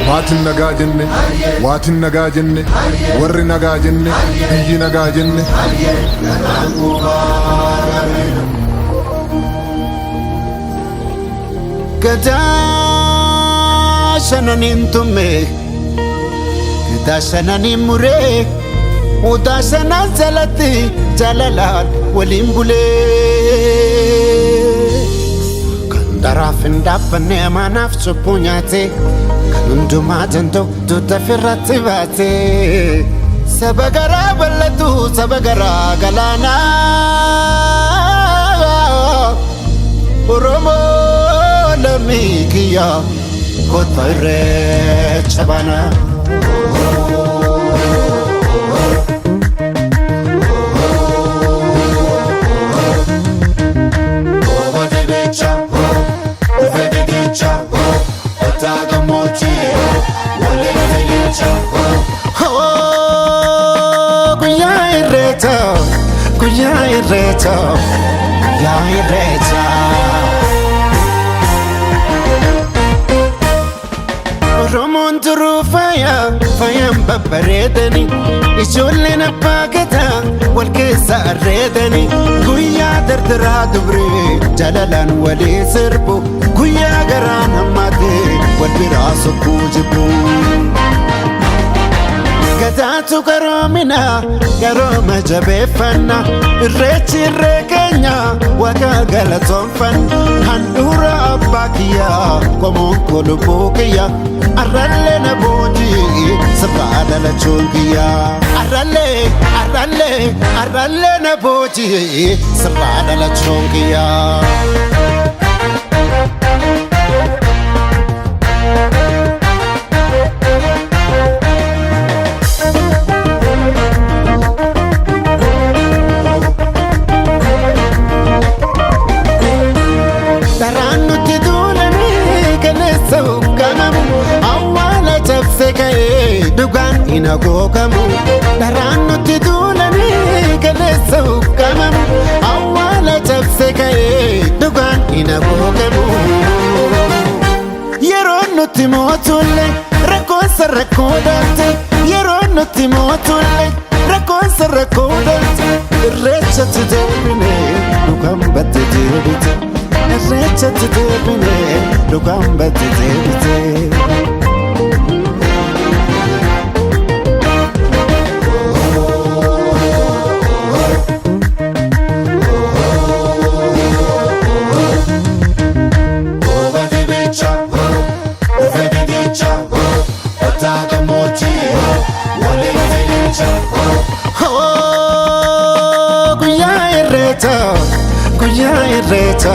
Maatiin nagaa jenne, waatiin nagaa jenne, warri nagaa jenne, biyyi nagaa jenne. Gadaa shananiin tumme, gadaa shananiin muree, udaa shanaan jalatti jaalalaan waliin bulee. Kan daraaf hin dhaabbanne amaanaaf cubbuu nyaate. Hundumaa danda'u tuuta firratti baate saba garaa bal'atu saba garaa galaanaa Oromoo lammii kiyya kotba irreecha baanaa. Guyyaa irreecha Oromoon turuu faayaan babbareedani ijoolleen abbaa gadaa wal keessa arreedani guyyaa dardaraa dubree jaalalaan walii sirbu guyyaa garaan hammaatee wal biraa sokkuu jibbu. Gadaatu garoomina garooma jabeeffanna irreechi irree keenya waaqa galatoonfanna handhuura abbaa kiyyaa qomoon kolubbuu kiyya arrallee na boojii sirraa dhalachuun kiyyaa arrallee na boojii sirraa dhalachuun kiyyaa. Ina gogamu daraan nuti duulanii galeessa uggamamu awwaala cabse ka'ee dhugaan ina gogamu. Yeroo nuti mootulle rakkoonsa rakkoo dhalte yeroo nuti mootulle rakkoonsa rakkoo dhalte irreechatti deebine dhugaan batte deebite irreechatti deebine dhugaan batte deebite. Guyyaa irreecha